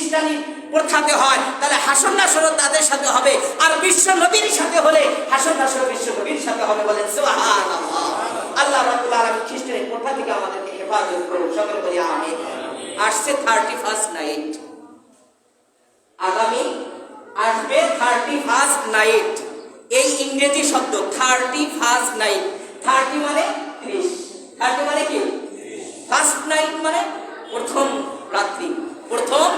খ্রিস্টানি প্রথাতে হয়, তাহলে হাসর নাসর তাদের সাথে হবে, আর বিশ্ব নবীর সাথে হলে হাসর নাসর বিশ্ব নবীর সাথে হবে। বলেন সুবহানাল্লাহ। আল্লাহ রাব্বুল আলামিন খ্রিস্টানি প্রথা থেকে আমাদেরকে হেফাজত করুন, সকলে বলি আমিন। আসছে 31st নাইট, আগামী আসবে 31st নাইট। এই ইংরেজি শব্দ 31st নাইট, 30 মানে 30, 30 মানে কি? ফার্স্ট নাইট মানে প্রথম রাত্রি, প্রথম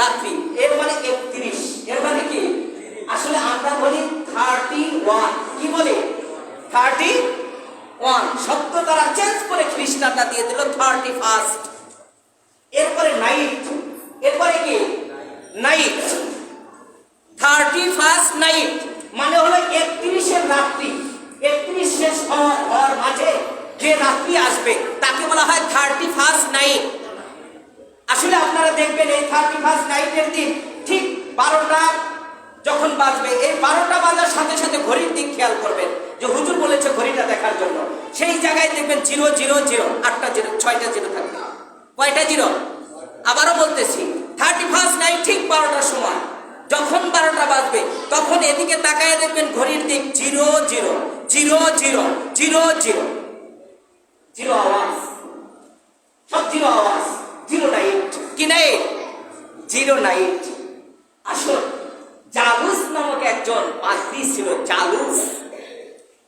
রাত্রি, এর মানে 31, এর মানে কি? আসলে আমরা বলি 31, কি বলি? 31 শব্দ তারা চেঞ্জ করে খ্রিস্টানরা দিয়ে দিল 31st। এরপরে নাইট, এরপরে কি? নাইট, 31st নাইট মানে হলো 31 রাত্রি। 31 শেষ হওয়ার মাঝে যে রাত্রি আসবে তাকে বলা হয় 31st নাইট। আসলে আপনারা দেখবেন এই 31st নাইটের দিন ঠিক 12টা যখন বাজবে, এই 12টা বাজার সাথে সাথে ঘড়ির দিক খেয়াল করবেন, যে হুজুর বলেছে ঘড়িটা দেখার জন্য। সেই জায়গায় দেখবেন 000, 8টা 0, 6টা 0 থাকবে। কয়টা 0? আবারও বলতেছি, 31st নাইট ঠিক 12টার সময় যখন 12টা বাজবে তখন এদিকে তাকায় দেখবেন ঘড়ির দিক 000, 0 আওয়াজ, সব 0 আওয়াজ, 0 নাইট। কি নাইট? 0 নাইট। আসল জালুস নামক একজন পাদ্রী ছিল, জালুস।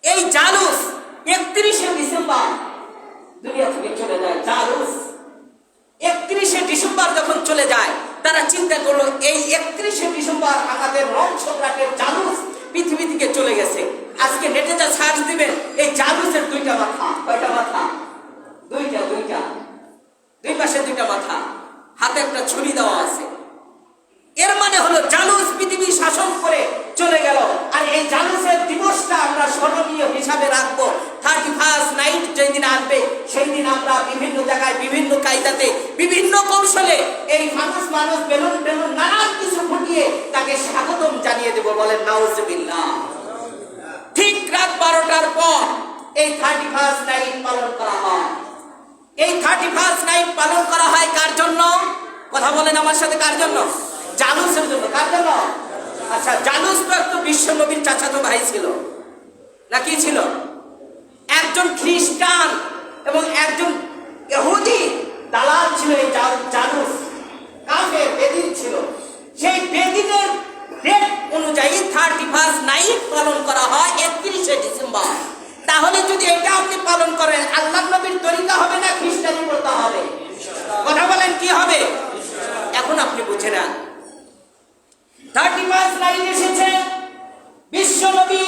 এই জালুস 31শে ডিসেম্বর দুনিয়া থেকে চলে যায়। জালুস 31শে ডিসেম্বর যখন চলে যায়, তারা চিন্তা করলো এই 31শে ডিসেম্বর আমাদের রোম সম্রাটের জালুস পৃথিবী থেকে চলে গেছে। আজকে নেটে যা সার্চ দিবেন, এই জালুসের 2টা মাথা। কয়টা মাথা? 2টা, 2টা, 2 পাশে 2টা মাথা, হাতে একটা ছুরি দেওয়া আছে। এর মানে হলো জালুস পৃথিবী শাসন করে চলে গেল। আর এই জালুসের দিবসটা আমরা স্মরণীয় হিসাবে রাখবো। 31st নাইট যেদিন আসবে সেই দিন আমরা বিভিন্ন জায়গায় বিভিন্ন কায়দাতে বিভিন্ন কৌশলে এই মানুষ বেলুন নানান কিছু ফুটিয়ে তাকে স্বাগতম জানিয়ে দেব। বলেন নাউজুবিল্লাহ। ঠিক রাত 12টার পর এই 31st নাইট পালন করা হয়। এই 31st নাইট পালন করা হয় কার জন্য? কথা বলেন আমার সাথে, কার জন্য? জালুসের জন্য। কার জন্য? আচ্ছা, জালুস তো একটু বিশ্ব নবীর চাচাতো ভাই ছিল, নাকি ছিল? একজন খ্রিস্টান এবং একজন ইহুদি দালাল ছিল এই জালুস, কাফের বেদিন ছিল। সেই বেদিনের ডেট অনুযায়ী 31st নাইট পালন করা হয় 31শে ডিসেম্বর। তাহলে যদি এটা আপনি পালন করেন, আল্লাহর নবীর তরিকা হবে না খ্রিস্টানি প্রথা হবে? কথা বলেন, কি হবে? এখন আপনি বুঝে না। 31st নাইট এসেছে, বিশ্ব নবী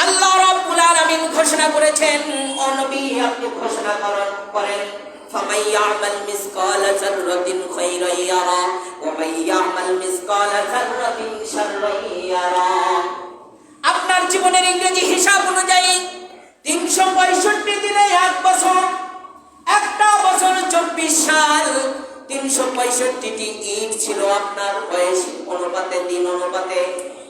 আল্লাহ রাব্বুল আলামিন ঘোষণা করেছেন, ও নবী আপনি ঘোষণা করেন, ফামাই ইয়ামাল মিসকালা যাররাতিন খায়রান ইয়ারা ওয়া মাই ইয়ামাল মিসকালা যাররাতিন শাররান ইয়ারা। আপনার জীবনের ইংরেজি হিসাব অনুযায়ী 365 দিনে 1 বছর, একটা বছর 24 সাল, 365টি ঈদ ছিল আপনার বয়স অনুপাতে, দিন অনুপাতে।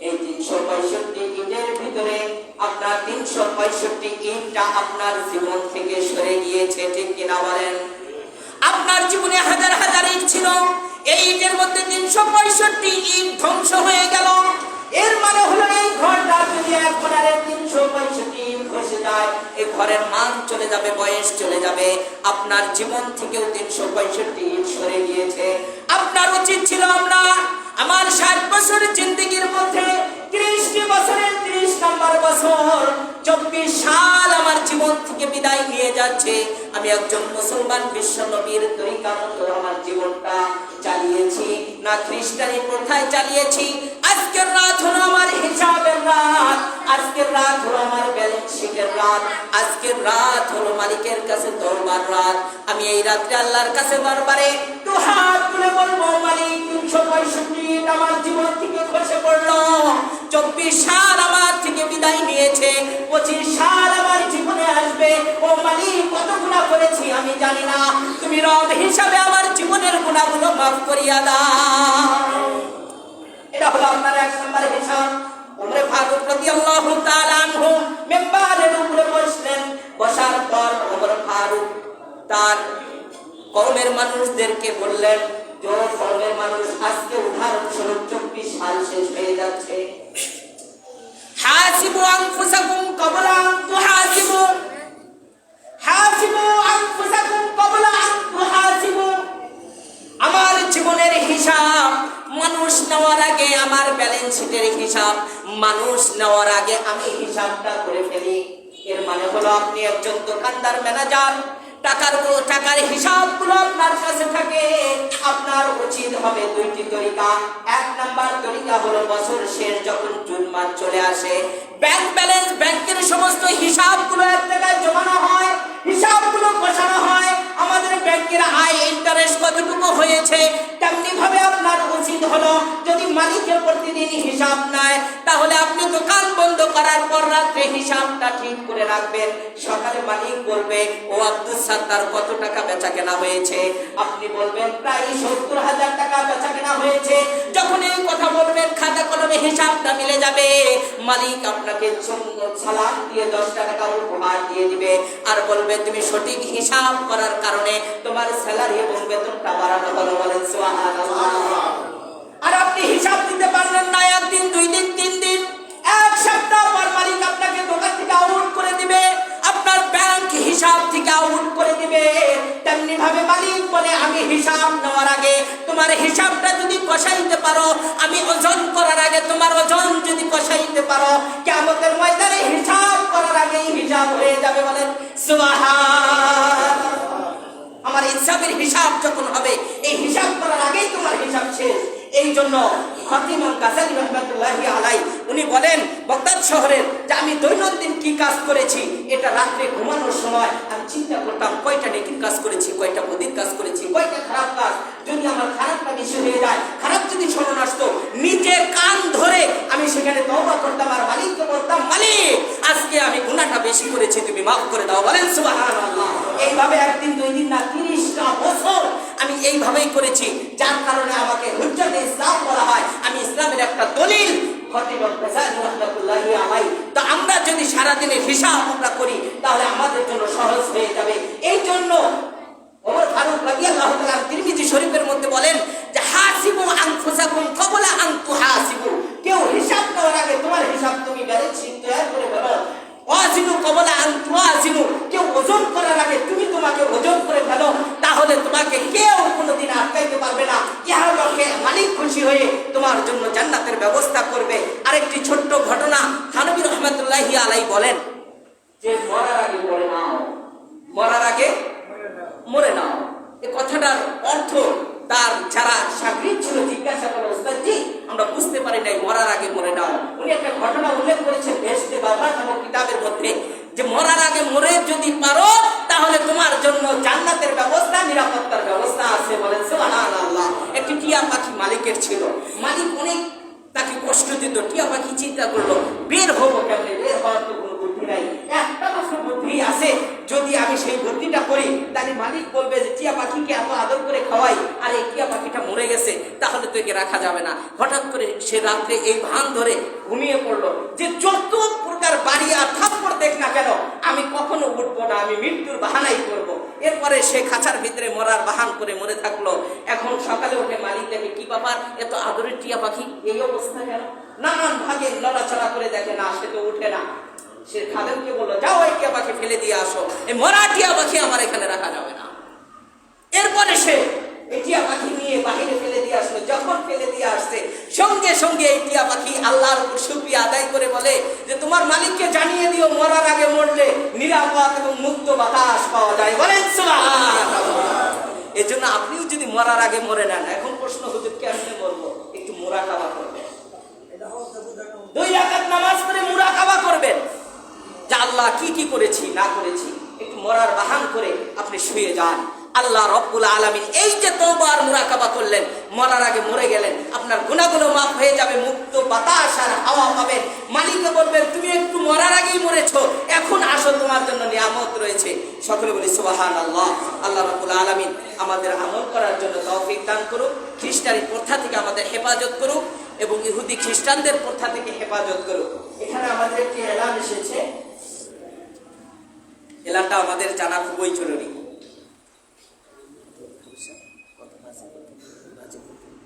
এই 365 ঈদের ভিতরে আপনার 365 ঈদটা আপনার জীবন থেকে সরে গিয়েছে, ঠিক কিনা বলেন? আপনার জীবনে হাজার হাজার ঈদ ছিল, এই ঈদের মধ্যে 365 ঈদ ধ্বংস হয়ে গেল। এর মানে হলো এই ঘরটা যদি একবার 365 ঈদ খসে যায়, এই ঘরের মান চলে যাবে, বয়স চলে যাবে। আপনার জীবন থেকেও 365 ঈদ সরে গিয়েছে। আপনার উচিত ছিল আমার 60 বছরের জিন্দেগির মধ্যে 30টি বছরের 30 নম্বর বছর 24 সাল আমার জীবন থেকে বিদায় নিয়ে যাচ্ছে। আমি একজন মুসলমান বিশ্ব নবীর তরিকা মতো আমার জীবনটা চালিয়েছি না খ্রিস্টানি প্রথায় চালিয়েছি? আজকের রাত হলো আমার হিসাবের রাত, আজকের রাত হলো আমার ব্যালেন্স শিটের রাত, আজকের রাত হলো মালিকের কাছে তওবার রাত। আমি এই রাত্রে আল্লাহর কাছে বারবারে দুহাত তুলে বলবো, মালিক 365 আমার জীবন থেকে খসে পড়লো, 24 সাল আমার থেকে বিদায় নিয়েছে, 25 সাল আমার জীবনে আসবে। ও মালিক, কত গুনাহ করেছি আমি জানি না, তুমি রব হিসাবে আমার জীবনের গুনাহগুলো মাফ করিয়া দাও। এটা হলো আপনার 1 নম্বর হিসাব। ওমর ফারুক রাদিয়াল্লাহু তাআলা আনহু মিম্বারের উপরে বসলেন। বসার পর ওমর ফারুক তার কওমের মানুষদেরকে বললেন, ও জোর কর্মের মানুষ আজকে উদাহরণস্বরূপ 24 সাল শেষ হয়ে যাচ্ছে। হাসিবু আনফুসাকুম ক্বাবলা আন তুহাসিবু, হাসিবু আনফুসাকুম ক্বাবলা আন তুহাসিবু। আমার জীবনের হিসাব মানুষ নেওয়ার আগে, আমার ব্যালেন্স শিটের হিসাব মানুষ নেওয়ার আগে আমি হিসাবটা করে ফেলি। এর মানে হলো আপনি একজন দোকানদার, ম্যানেজার, টাকার হিসাবগুলো আপনার কাছে থাকে। আপনার উচিত হবে দুইটি তরিকা। এক নাম্বার তরিকা হলো বছর শেষ যখন জুন মাস চলে আসে, ব্যাংক ব্যালেন্স, ব্যাংকের সমস্ত হিসাবগুলো এক জায়গায় জমানো হয়, হিসাবগুলো বসানো হয়। আমাদের ব্যাংকের আয়, ইন্টারেস্ট কতটুকু হয়েছে, তেমনি ভাবে আপনার উচিত হলো যদি মালিকের প্রতিদিন হিসাব নেয়, তাহলে আপনি দোকান বন্ধ করার পর রাত্রে হিসাবটা ঠিক করে রাখবেন। সকালে মালিক বলবে, ও আব্দুল সাত্তার কত টাকা বেচা কেনা হয়েছে? আপনি বলবেন প্রায় 70,000 টাকা বেচা কেনা হয়েছে। যখন এই কথা বলবেন, খাতা কলমে হিসাবটা মিলে যাবে। মালিক আপনাকে সালাম দিয়ে 10 টাকা উপহার দিয়ে দিবে আর বলবে তুমি সঠিক হিসাব করার কারণে তোমার স্যালারি এবং বেতনটা বাড়ানো হলো। বলেন সুবহানাল্লাহ। আর আপনি হিসাব দিতে পারলেন না, একদিন, 2 দিন, 3 দিন, 1 সপ্তাহ পর মালিক আপনাকে দোকান থেকে আউট করে দিবে, আপনার ব্যাংক হিসাব থেকে আউট করে দিবে। তেমনি ভাবে মালিক বলে, আমি হিসাব নেওয়ার আগে তোমার হিসাবটা যদি কষাইতে পারো, আমি ওজন করার আগে তোমার ওজন যদি কষাইতে পারো, কিয়ামতের ময়দানে হিসাব করার আগেই হিসাব হয়ে যাবে। বলেন সুবহানাল্লাহ। আমার হিসাবের হিসাব যখন হবে, এই হিসাব করার আগেই তোমার হিসাব শেষ। এই জন্য খতিব গাযালি রাহমাতুল্লাহি আলাইহি উনি বলেন বাগদাদ শহরের যে আমি দৈনন্দিন কি কাজ করেছি, এটা রাত্রে ঘুমানোর সময় আমি চিন্তা করতাম, কয়টা নেকির কাজ করেছি, কয়টা বদির কাজ করেছি, কয়টা খারাপ কাজ। যদি আমার খারাপটা বেশি হয়ে যায়, খারাপ যদি স্মরণ আসতো, নিজে কান ধরে আমি সেখানে তওবা করতাম আর মালিককে বলতাম, মালিক আজকে আমি গুনাহটা বেশি করেছি, তুমি মাফ করে দাও। বলেন সুবহানাল্লাহ। এইভাবে একদিন, 2 দিন না, 30টা বছর আমি এইভাবেই করেছি, যার কারণে আমাকে হুজ্জতে ইসলাম বলা হয়। আমি ইসলামের একটা দলিল। খতিব গাযালি রাহমাতুল্লাহি আলাইহি। তো আমরা যদি সারা দিনের হিসাব আমরা করি, তাহলে আমাদের জন্য সহজ হয়ে যাবে। এই জন্য ওমর ফারুক রাদিয়াল্লাহু তাআলা তিরমিজি শরীফের মধ্যে বলেন যে হাসিবু আনফুসাকুম ক্বাবলা আন তুহাসিবু। কেউ হিসাব করার আগে তোমার হিসাব তুমি ব্যালেন্স শিট তৈরি করে ফেলো। ওয়াজিনু ক্বাবলা আন তুওয়াজিনু। কেউ ওজন করার আগে তুমি তোমাকে ওজন করে ফেলো, তাহলে তোমাকে কেউ কোনোদিন আটকাইতে পারবে না। ইহলোকে মালিক খুশি হয়ে তোমার জন্য জান্নাতের ব্যবস্থা করবে। আরেকটি ছোট্ট ঘটনা, থানবী রাহমাতুল্লাহি আলাইহি বলেন যে মরার আগে মরে নাও, মরার আগে মরে নাও। এই কথাটার অর্থ তার যারা শাগরিদ ছিল জিজ্ঞাসা করে, ওস্তাদজি আমরা বুঝতে পারি নাই, মরার আগে মরে নাও। উনি একটা ঘটনা উল্লেখ করেছেন বেহেশতে বাবা নামক কিতাবের মধ্যে, যে মরার আগে মরে যদি পারো, তাহলে তোমার জন্য জান্নাতের ব্যবস্থা, নিরাপত্তার ব্যবস্থা আছে। বলেন সুবহানাল্লাহ। একটি টিয়া পাখি মালিকের ছিল। মালিক অনেক তাকে কষ্ট দিত। টিয়া পাখি চিন্তা করলো, বের হবো কেমনে? বের হওয়ার তো কোনো বুদ্ধি নাই, একটা মাত্র বুদ্ধি আছে, যদি আমি সেই বুদ্ধিটা করি, তাহলে মালিক বলবে যে টিয়া পাখিকে এত আদর করে খাওয়াই, আর এই টিয়া পাখিটা মরে গেছে, তাহলে তো একে রাখা যাবে না। হঠাৎ করে সে রাত্রে এই ভান ধরে ঘুমিয়ে পড়লো যে যত প্রকার বাড়ি আর থাপ্পড় দেখ না কেন, আমি কখনো উঠবো না, আমি মৃত্যুর বাহানাই করবো। এরপরে সে খাঁচার ভিতরে মরার বাহান করে মরে থাকলো। এখন সকালে উঠে মালিক দেখে, কি ব্যাপার, এত আদরের টিয়া পাখি এই অবস্থা কেন? নানান ভাগে নড়াচড়া করে দেখে, না, সে তো উঠে না। সে খাদেমকে বললো, যাও এই টিয়া পাখি ফেলে দিয়ে আসো, এই মরা টিয়া পাখি আমার এখানে রাখা যাবে না। এরপরে সে এই টিয়া পাখি নিয়ে বাহিরে ফেলে দিয়ে আসলো। যখন ফেলে দিয়ে আসছে, সঙ্গে সঙ্গে এই টিয়া পাখি আল্লাহর উপর শুকরিয়া আদায় করে বলে যে তোমার মালিককে জানিয়ে দিও, মরার আগে মরলে নিরাপদ এবং মুক্ত বাতাস পাওয়া যায়। বলেন সুবহানাল্লাহ। এই জন্য আপনিও যদি মরার আগে মরে নেন, এখন প্রশ্ন হচ্ছে কেমনে মরবো? একটু মুরাকাবা করবেন, 2 রাকাত নামাজ পড়ে মুরাকাবা করবেন যে আল্লাহ কি কি করেছি না করেছি। একটু মরার বাহান করে আপনি শুয়ে যান। আল্লাহ রব্বুল আলামিন এই যে তওবা আর মুরাকাবা করলেন, মরার আগে মরে গেলেন, আপনার গুনাহগুলো মাফ হয়ে যাবে, মুক্ত বাতাস আর হাওয়া পাবেন। মালিককে বলবেন, তুমি একটু মরার আগেই মরেছো, এখন আসো, তোমার জন্য নিয়ামত রয়েছে। সকলে বলি সুবহানাল্লাহ। আল্লাহ রব্বুল আলামিন আমাদের আমল করার জন্য তৌফিক দান করুক, খ্রিস্টানি প্রথা থেকে আমাদের হেফাজত করুক এবং ইহুদি খ্রিস্টানদের প্রথা থেকে হেফাজত করুক। এখানে আমাদের একটি এলান এসেছে, এলানটা আমাদের জানা খুবই জরুরি। রাজি হতে